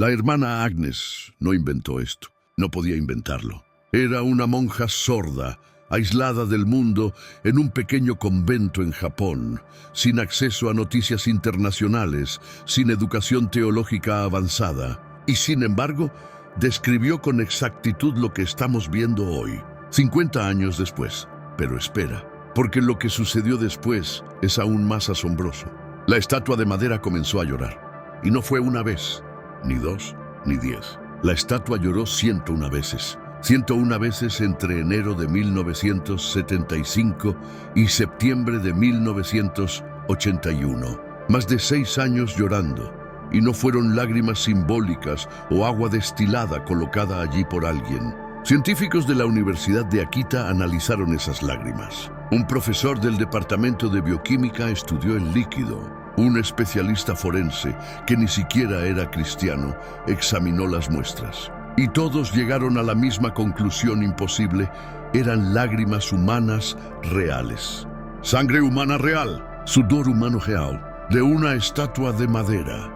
La hermana Agnes no inventó esto, no podía inventarlo. Era una monja sorda, aislada del mundo en un pequeño convento en Japón, sin acceso a noticias internacionales, sin educación teológica avanzada. Y sin embargo, describió con exactitud lo que estamos viendo hoy, 50 años después. Pero espera, porque lo que sucedió después es aún más asombroso. La estatua de madera comenzó a llorar. Y no fue una vez, ni dos, ni 10. La estatua lloró 101 veces. 101 veces entre enero de 1975 y septiembre de 1981. Más de 6 años llorando. Y no fueron lágrimas simbólicas o agua destilada colocada allí por alguien. Científicos de la Universidad de Akita analizaron esas lágrimas. Un profesor del Departamento de Bioquímica estudió el líquido. Un especialista forense, que ni siquiera era cristiano, examinó las muestras. Y todos llegaron a la misma conclusión imposible: eran lágrimas humanas reales. Sangre humana real, sudor humano real, de una estatua de madera.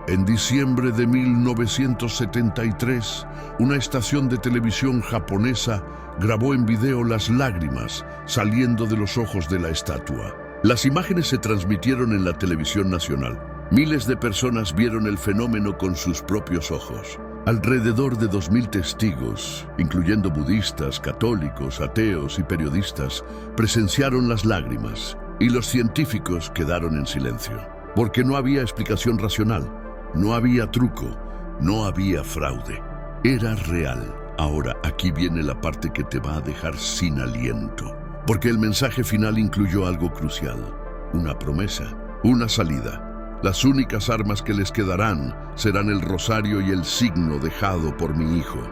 En diciembre de 1973, una estación de televisión japonesa grabó en video las lágrimas saliendo de los ojos de la estatua. Las imágenes se transmitieron en la televisión nacional. Miles de personas vieron el fenómeno con sus propios ojos. Alrededor de 2000 testigos, incluyendo budistas, católicos, ateos y periodistas, presenciaron las lágrimas, y los científicos quedaron en silencio, porque no había explicación racional, no había truco, no había fraude. Era real. Ahora, aquí viene la parte que te va a dejar sin aliento, porque el mensaje final incluyó algo crucial, una promesa, una salida. Las únicas armas que les quedarán serán el rosario y el signo dejado por mi hijo.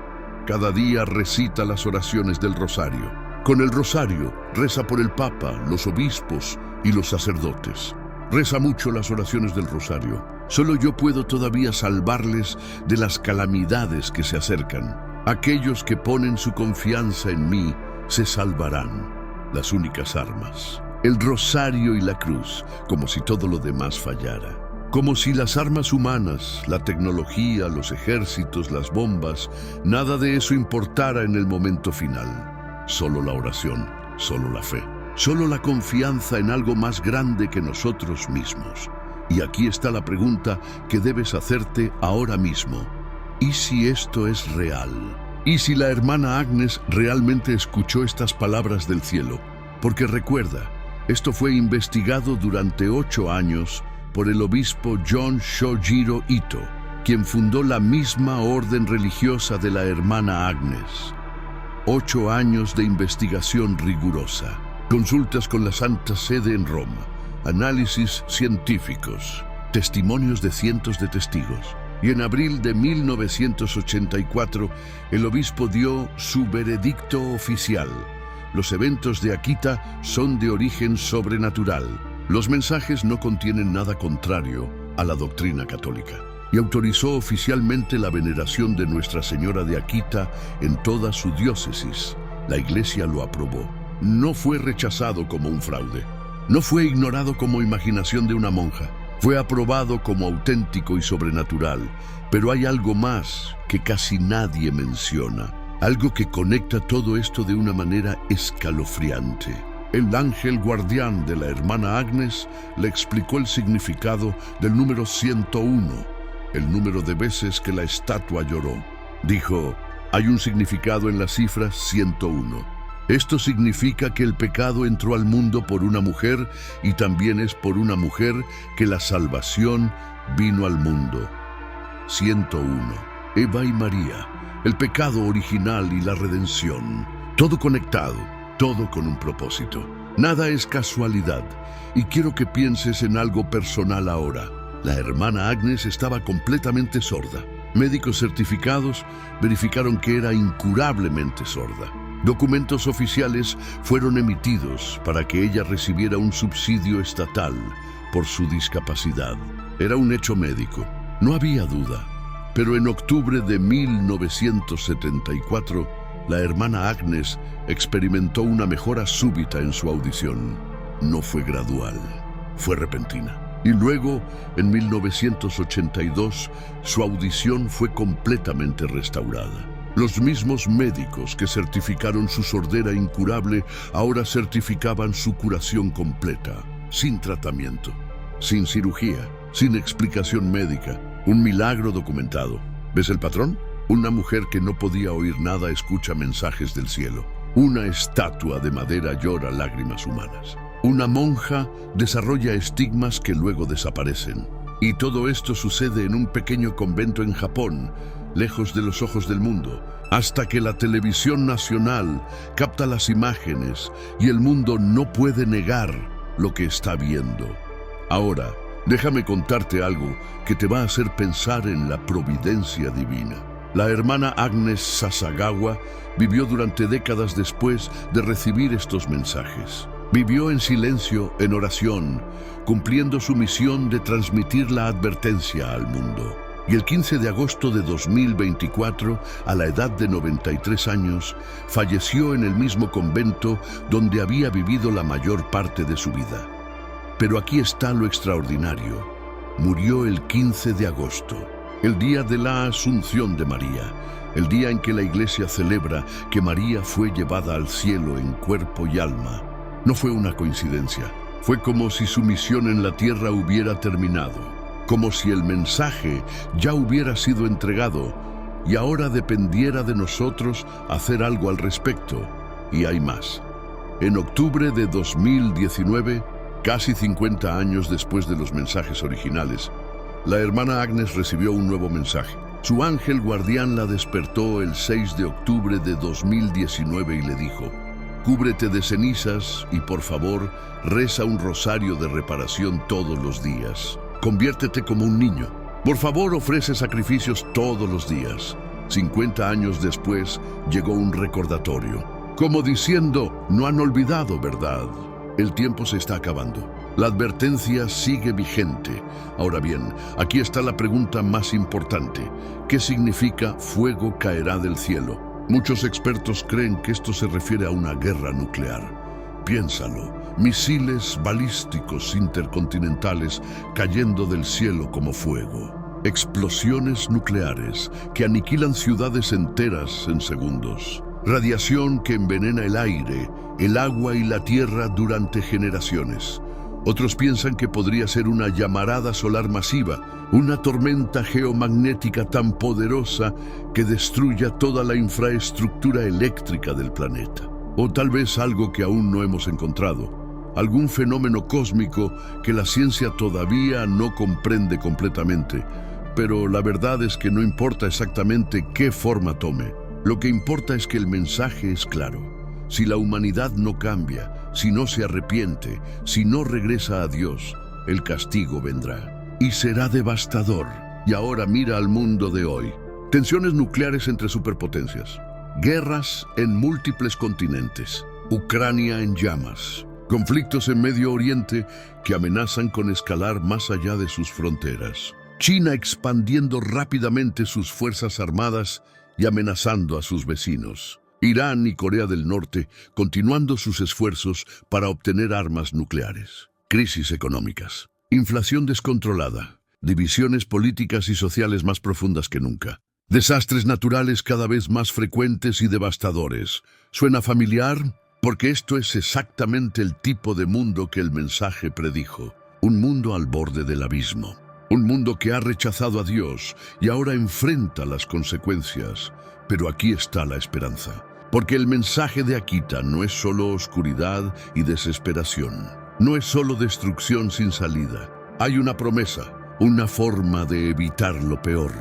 Cada día recita las oraciones del rosario. Con el rosario reza por el Papa, los obispos y los sacerdotes. Reza mucho las oraciones del rosario. Solo yo puedo todavía salvarles de las calamidades que se acercan. Aquellos que ponen su confianza en mí se salvarán. Las únicas armas. El rosario y la cruz, como si todo lo demás fallara. Como si las armas humanas, la tecnología, los ejércitos, las bombas, nada de eso importara en el momento final. Solo la oración, solo la fe, solo la confianza en algo más grande que nosotros mismos. Y aquí está la pregunta que debes hacerte ahora mismo. ¿Y si esto es real? ¿Y si la hermana Agnes realmente escuchó estas palabras del cielo? Porque recuerda, esto fue investigado durante 8 años por el obispo John Shojiro Ito, quien fundó la misma orden religiosa de la hermana Agnes. 8 años de investigación rigurosa, consultas con la Santa Sede en Roma, análisis científicos, testimonios de cientos de testigos. Y en abril de 1984, el obispo dio su veredicto oficial. Los eventos de Akita son de origen sobrenatural. Los mensajes no contienen nada contrario a la doctrina católica. Y autorizó oficialmente la veneración de Nuestra Señora de Akita en toda su diócesis. La Iglesia lo aprobó. No fue rechazado como un fraude. No fue ignorado como imaginación de una monja. Fue aprobado como auténtico y sobrenatural. Pero hay algo más que casi nadie menciona. Algo que conecta todo esto de una manera escalofriante. El ángel guardián de la hermana Agnes le explicó el significado del número 101, el número de veces que la estatua lloró. Dijo, hay un significado en la cifra 101. Esto significa que el pecado entró al mundo por una mujer y también es por una mujer que la salvación vino al mundo. 101. Eva y María, el pecado original y la redención. Todo conectado. Todo con un propósito. Nada es casualidad. Y quiero que pienses en algo personal ahora. La hermana Agnes estaba completamente sorda. Médicos certificados verificaron que era incurablemente sorda. Documentos oficiales fueron emitidos para que ella recibiera un subsidio estatal por su discapacidad. Era un hecho médico. No había duda. Pero en octubre de 1974, la hermana Agnes experimentó una mejora súbita en su audición. No fue gradual, fue repentina. Y luego, en 1982, su audición fue completamente restaurada. Los mismos médicos que certificaron su sordera incurable ahora certificaban su curación completa, sin tratamiento, sin cirugía, sin explicación médica. Un milagro documentado. ¿Ves el patrón? Una mujer que no podía oír nada escucha mensajes del cielo. Una estatua de madera llora lágrimas humanas. Una monja desarrolla estigmas que luego desaparecen. Y todo esto sucede en un pequeño convento en Japón, lejos de los ojos del mundo, hasta que la televisión nacional capta las imágenes y el mundo no puede negar lo que está viendo. Ahora, déjame contarte algo que te va a hacer pensar en la providencia divina. La hermana Agnes Sasagawa vivió durante décadas después de recibir estos mensajes. Vivió en silencio, en oración, cumpliendo su misión de transmitir la advertencia al mundo. Y el 15 de agosto de 2024, a la edad de 93 años, falleció en el mismo convento donde había vivido la mayor parte de su vida. Pero aquí está lo extraordinario. Murió el 15 de agosto, el día de la Asunción de María, el día en que la Iglesia celebra que María fue llevada al cielo en cuerpo y alma. No fue una coincidencia, fue como si su misión en la tierra hubiera terminado, como si el mensaje ya hubiera sido entregado y ahora dependiera de nosotros hacer algo al respecto. Y hay más. En octubre de 2019, casi 50 años después de los mensajes originales, la hermana Agnes recibió un nuevo mensaje. Su ángel guardián la despertó el 6 de octubre de 2019 y le dijo: cúbrete de cenizas y por favor reza un rosario de reparación todos los días. Conviértete como un niño. Por favor ofrece sacrificios todos los días. 50 años después llegó un recordatorio, como diciendo: no han olvidado, ¿verdad? El tiempo se está acabando. La advertencia sigue vigente. Ahora bien, aquí está la pregunta más importante. ¿Qué significa fuego caerá del cielo? Muchos expertos creen que esto se refiere a una guerra nuclear. Piénsalo, misiles balísticos intercontinentales cayendo del cielo como fuego. Explosiones nucleares que aniquilan ciudades enteras en segundos. Radiación que envenena el aire, el agua y la tierra durante generaciones. Otros piensan que podría ser una llamarada solar masiva, una tormenta geomagnética tan poderosa que destruya toda la infraestructura eléctrica del planeta. O tal vez algo que aún no hemos encontrado, algún fenómeno cósmico que la ciencia todavía no comprende completamente. Pero la verdad es que no importa exactamente qué forma tome. Lo que importa es que el mensaje es claro. Si la humanidad no cambia, si no se arrepiente, si no regresa a Dios, el castigo vendrá. Y será devastador. Y ahora mira al mundo de hoy. Tensiones nucleares entre superpotencias. Guerras en múltiples continentes. Ucrania en llamas. Conflictos en Medio Oriente que amenazan con escalar más allá de sus fronteras. China expandiendo rápidamente sus fuerzas armadas y amenazando a sus vecinos. Irán y Corea del Norte continuando sus esfuerzos para obtener armas nucleares. Crisis económicas. Inflación descontrolada. Divisiones políticas y sociales más profundas que nunca. Desastres naturales cada vez más frecuentes y devastadores. ¿Suena familiar? Porque esto es exactamente el tipo de mundo que el mensaje predijo. Un mundo al borde del abismo. Un mundo que ha rechazado a Dios y ahora enfrenta las consecuencias. Pero aquí está la esperanza. Porque el mensaje de Akita no es solo oscuridad y desesperación. No es solo destrucción sin salida. Hay una promesa, una forma de evitar lo peor.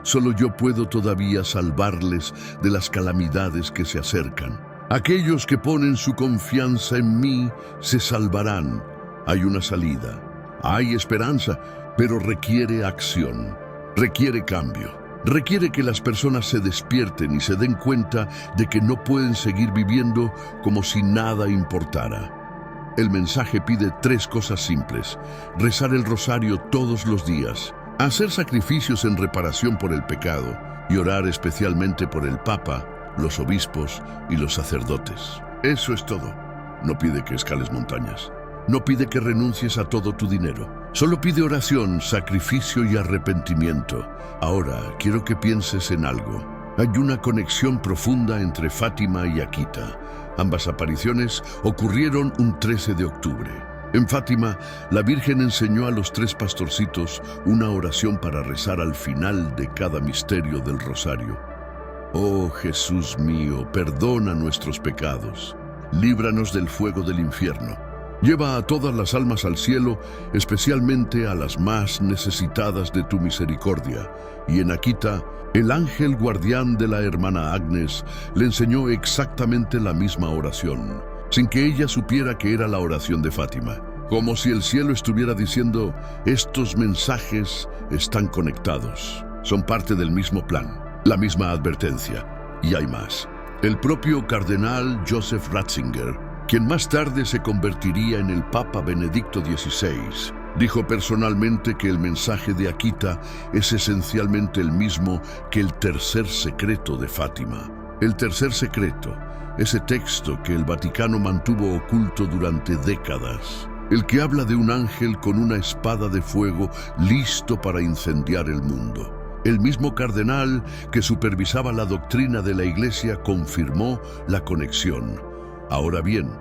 Solo yo puedo todavía salvarles de las calamidades que se acercan. Aquellos que ponen su confianza en mí se salvarán. Hay una salida. Hay esperanza, pero requiere acción. Requiere cambio. Requiere que las personas se despierten y se den cuenta de que no pueden seguir viviendo como si nada importara. El mensaje pide 3 cosas simples: rezar el rosario todos los días, hacer sacrificios en reparación por el pecado y orar especialmente por el Papa, los obispos y los sacerdotes. Eso es todo. No pide que escales montañas. No pide que renuncies a todo tu dinero. Solo pide oración, sacrificio y arrepentimiento. Ahora, quiero que pienses en algo. Hay una conexión profunda entre Fátima y Akita. Ambas apariciones ocurrieron un 13 de octubre. En Fátima, la Virgen enseñó a los 3 pastorcitos una oración para rezar al final de cada misterio del rosario. Oh Jesús mío, perdona nuestros pecados. Líbranos del fuego del infierno. Lleva a todas las almas al cielo, especialmente a las más necesitadas de tu misericordia. Y en Akita, el ángel guardián de la hermana Agnes le enseñó exactamente la misma oración, sin que ella supiera que era la oración de Fátima. Como si el cielo estuviera diciendo, estos mensajes están conectados, son parte del mismo plan, la misma advertencia. Y hay más. El propio cardenal Joseph Ratzinger, quien más tarde se convertiría en el Papa Benedicto XVI, dijo personalmente que el mensaje de Akita es esencialmente el mismo que el tercer secreto de Fátima. El tercer secreto, ese texto que el Vaticano mantuvo oculto durante décadas, el que habla de un ángel con una espada de fuego listo para incendiar el mundo. El mismo cardenal que supervisaba la doctrina de la Iglesia confirmó la conexión. Ahora bien,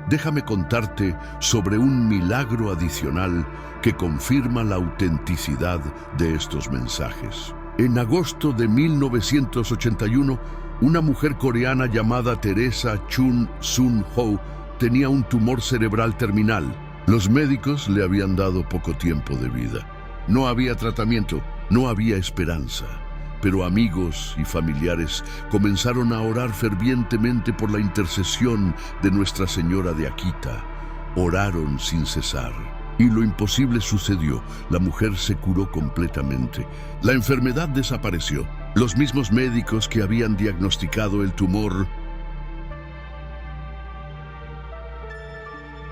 déjame contarte sobre un milagro adicional que confirma la autenticidad de estos mensajes. En agosto de 1981, una mujer coreana llamada Teresa Chun Sun Ho tenía un tumor cerebral terminal. Los médicos le habían dado poco tiempo de vida. No había tratamiento, no había esperanza. Pero amigos y familiares comenzaron a orar fervientemente por la intercesión de Nuestra Señora de Akita. Oraron sin cesar. Y lo imposible sucedió. La mujer se curó completamente. La enfermedad desapareció. Los mismos médicos que habían diagnosticado el tumor.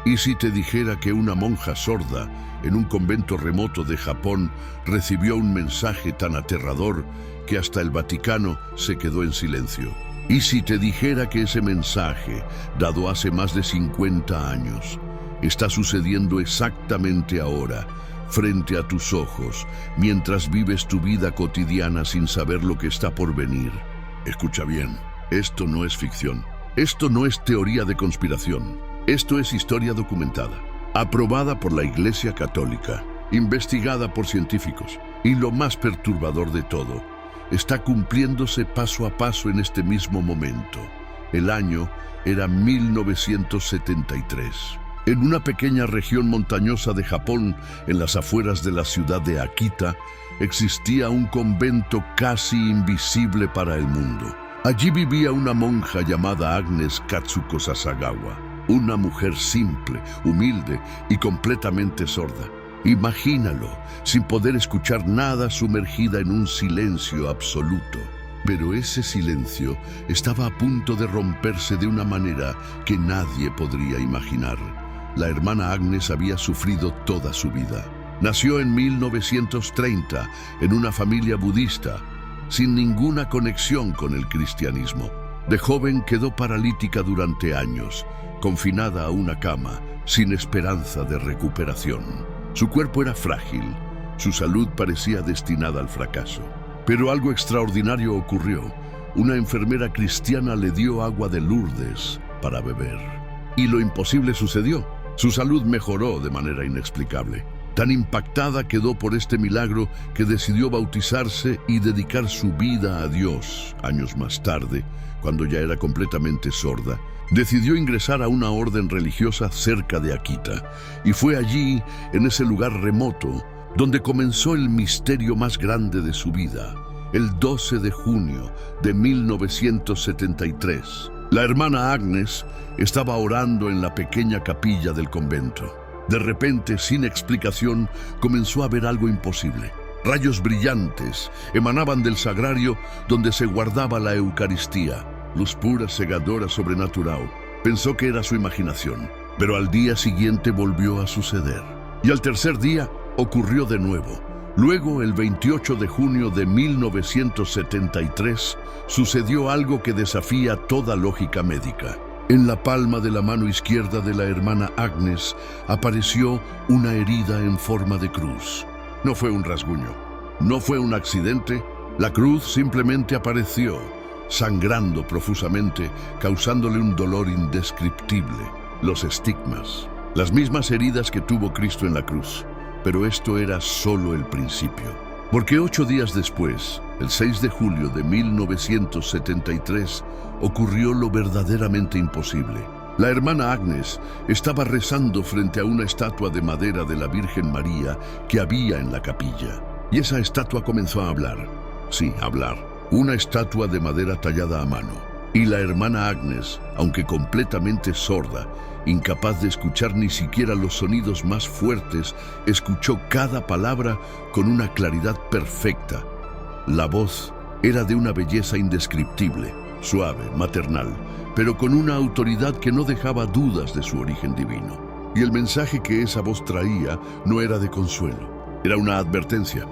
¿Y si te dijera que una monja sorda en un convento remoto de Japón recibió un mensaje tan aterrador que hasta el Vaticano se quedó en silencio? ¿Y si te dijera que ese mensaje, dado hace más de 50 años, está sucediendo exactamente ahora, frente a tus ojos, mientras vives tu vida cotidiana sin saber lo que está por venir? Escucha bien, esto no es ficción. Esto no es teoría de conspiración. Esto es historia documentada, aprobada por la Iglesia Católica, investigada por científicos. Y lo más perturbador de todo, está cumpliéndose paso a paso en este mismo momento. El año era 1973. En una pequeña región montañosa de Japón, en las afueras de la ciudad de Akita, existía un convento casi invisible para el mundo. Allí vivía una monja llamada Agnes Katsuko Sasagawa, una mujer simple, humilde y completamente sorda. Imagínalo, sin poder escuchar nada, sumergida en un silencio absoluto. Pero ese silencio estaba a punto de romperse de una manera que nadie podría imaginar. La hermana Agnes había sufrido toda su vida. Nació en 1930 en una familia budista, sin ninguna conexión con el cristianismo. De joven quedó paralítica durante años, confinada a una cama, sin esperanza de recuperación. Su cuerpo era frágil, su salud parecía destinada al fracaso. Pero algo extraordinario ocurrió. Una enfermera cristiana le dio agua de Lourdes para beber. Y lo imposible sucedió. Su salud mejoró de manera inexplicable. Tan impactada quedó por este milagro que decidió bautizarse y dedicar su vida a Dios. Años más tarde, cuando ya era completamente sorda, decidió ingresar a una orden religiosa cerca de Akita. Y fue allí, en ese lugar remoto, donde comenzó el misterio más grande de su vida. El 12 de junio de 1973, la hermana Agnes estaba orando en la pequeña capilla del convento. De repente, sin explicación, comenzó a ver algo imposible. Rayos brillantes emanaban del sagrario donde se guardaba la Eucaristía. Luz pura, cegadora, sobrenatural. Pensó que era su imaginación, pero al día siguiente volvió a suceder. Y al tercer día ocurrió de nuevo. Luego, el 28 de junio de 1973, sucedió algo que desafía toda lógica médica. En la palma de la mano izquierda de la hermana Agnes apareció una herida en forma de cruz. No fue un rasguño, no fue un accidente, la cruz simplemente apareció, sangrando profusamente, causándole un dolor indescriptible. Los estigmas, las mismas heridas que tuvo Cristo en la cruz. Pero esto era solo el principio. Porque 8 días después, el 6 de julio de 1973, ocurrió lo verdaderamente imposible. La hermana Agnes estaba rezando frente a una estatua de madera de la Virgen María que había en la capilla. Y esa estatua comenzó a hablar. Sí, hablar. Una estatua de madera tallada a mano. Y la hermana Agnes, aunque completamente sorda, incapaz de escuchar ni siquiera los sonidos más fuertes, escuchó cada palabra con una claridad perfecta. La voz era de una belleza indescriptible, suave, maternal, pero con una autoridad que no dejaba dudas de su origen divino. Y el mensaje que esa voz traía no era de consuelo, era una advertencia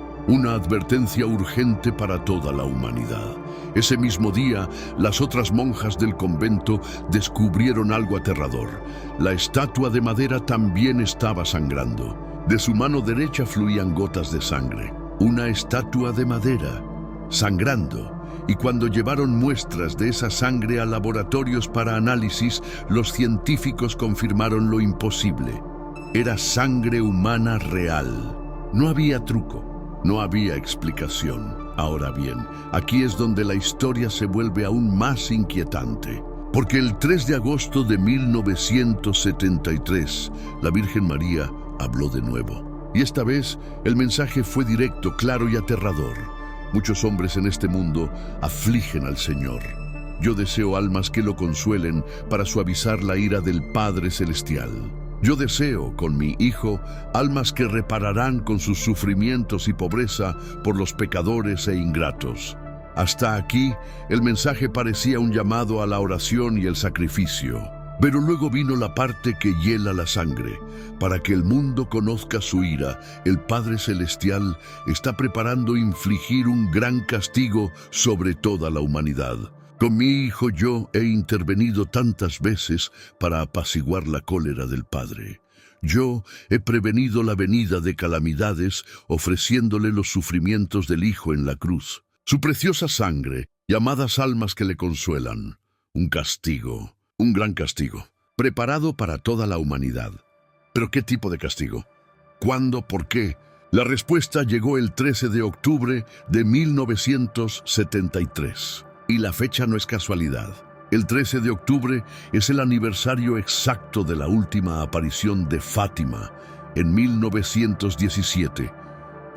urgente para toda la humanidad. Ese mismo día, las otras monjas del convento descubrieron algo aterrador. La estatua de madera también estaba sangrando. De su mano derecha fluían gotas de sangre. Una estatua de madera, sangrando. Y cuando llevaron muestras de esa sangre a laboratorios para análisis, los científicos confirmaron lo imposible. Era sangre humana real. No había truco. No había explicación. Ahora bien, aquí es donde la historia se vuelve aún más inquietante. Porque el 3 de agosto de 1973, la Virgen María habló de nuevo. Y esta vez, el mensaje fue directo, claro y aterrador. Muchos hombres en este mundo afligen al Señor. Yo deseo almas que lo consuelen para suavizar la ira del Padre Celestial. Yo deseo, con mi Hijo, almas que repararán con sus sufrimientos y pobreza por los pecadores e ingratos. Hasta aquí, el mensaje parecía un llamado a la oración y el sacrificio. Pero luego vino la parte que hiela la sangre. Para que el mundo conozca su ira, el Padre Celestial está preparando infligir un gran castigo sobre toda la humanidad. Con mi Hijo yo he intervenido tantas veces para apaciguar la cólera del Padre. Yo he prevenido la venida de calamidades ofreciéndole los sufrimientos del Hijo en la cruz. Su preciosa sangre, llamadas almas que le consuelan. Un castigo, un gran castigo, preparado para toda la humanidad. ¿Pero qué tipo de castigo? ¿Cuándo? ¿Por qué? La respuesta llegó el 13 de octubre de 1973. Y la fecha no es casualidad. El 13 de octubre es el aniversario exacto de la última aparición de Fátima, en 1917,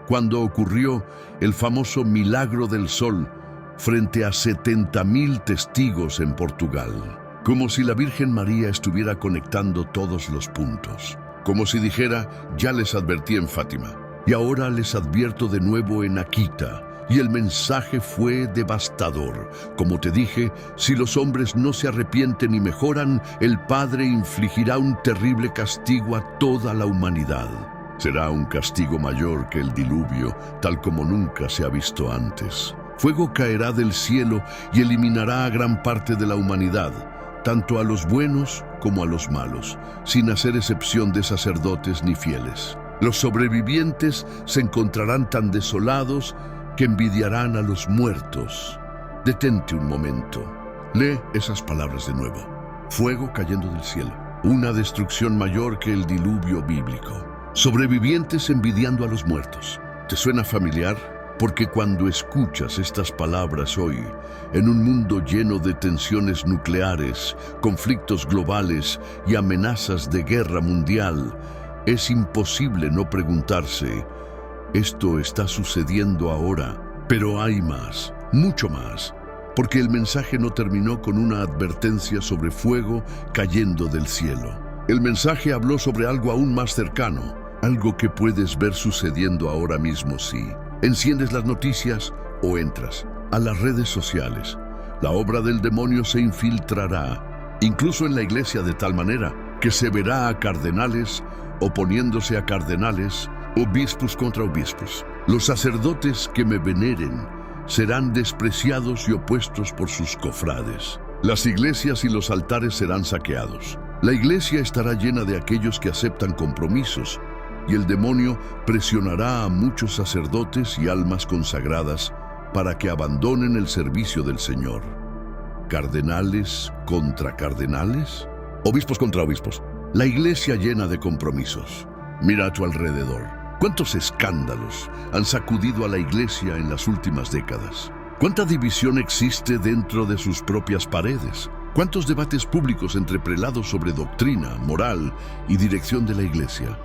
cuando ocurrió el famoso milagro del sol frente a 70.000 testigos en Portugal. Como si la Virgen María estuviera conectando todos los puntos. Como si dijera, ya les advertí en Fátima, y ahora les advierto de nuevo en Akita. Y el mensaje fue devastador. Como te dije, si los hombres no se arrepienten y mejoran, el Padre infligirá un terrible castigo a toda la humanidad. Será un castigo mayor que el diluvio, tal como nunca se ha visto antes. Fuego caerá del cielo y eliminará a gran parte de la humanidad, tanto a los buenos como a los malos, sin hacer excepción de sacerdotes ni fieles. Los sobrevivientes se encontrarán tan desolados que envidiarán a los muertos. Detente un momento. Lee esas palabras de nuevo. Fuego cayendo del cielo. Una destrucción mayor que el diluvio bíblico. Sobrevivientes envidiando a los muertos. ¿Te suena familiar? Porque cuando escuchas estas palabras hoy, en un mundo lleno de tensiones nucleares, conflictos globales y amenazas de guerra mundial, es imposible no preguntarse: esto está sucediendo ahora, pero hay más, mucho más, porque el mensaje no terminó con una advertencia sobre fuego cayendo del cielo. El mensaje habló sobre algo aún más cercano, algo que puedes ver sucediendo ahora mismo si enciendes las noticias o entras a las redes sociales. La obra del demonio se infiltrará, incluso en la iglesia, de tal manera que se verá a cardenales oponiéndose a cardenales, obispos contra obispos. Los sacerdotes que me veneren serán despreciados y opuestos por sus cofrades. Las iglesias y los altares serán saqueados. La iglesia estará llena de aquellos que aceptan compromisos, y el demonio presionará a muchos sacerdotes y almas consagradas para que abandonen el servicio del Señor. ¿Cardenales contra cardenales? ¿Obispos contra obispos? La iglesia llena de compromisos. Mira a tu alrededor. ¿Cuántos escándalos han sacudido a la iglesia en las últimas décadas? ¿Cuánta división existe dentro de sus propias paredes? ¿Cuántos debates públicos entre prelados sobre doctrina, moral y dirección de la iglesia?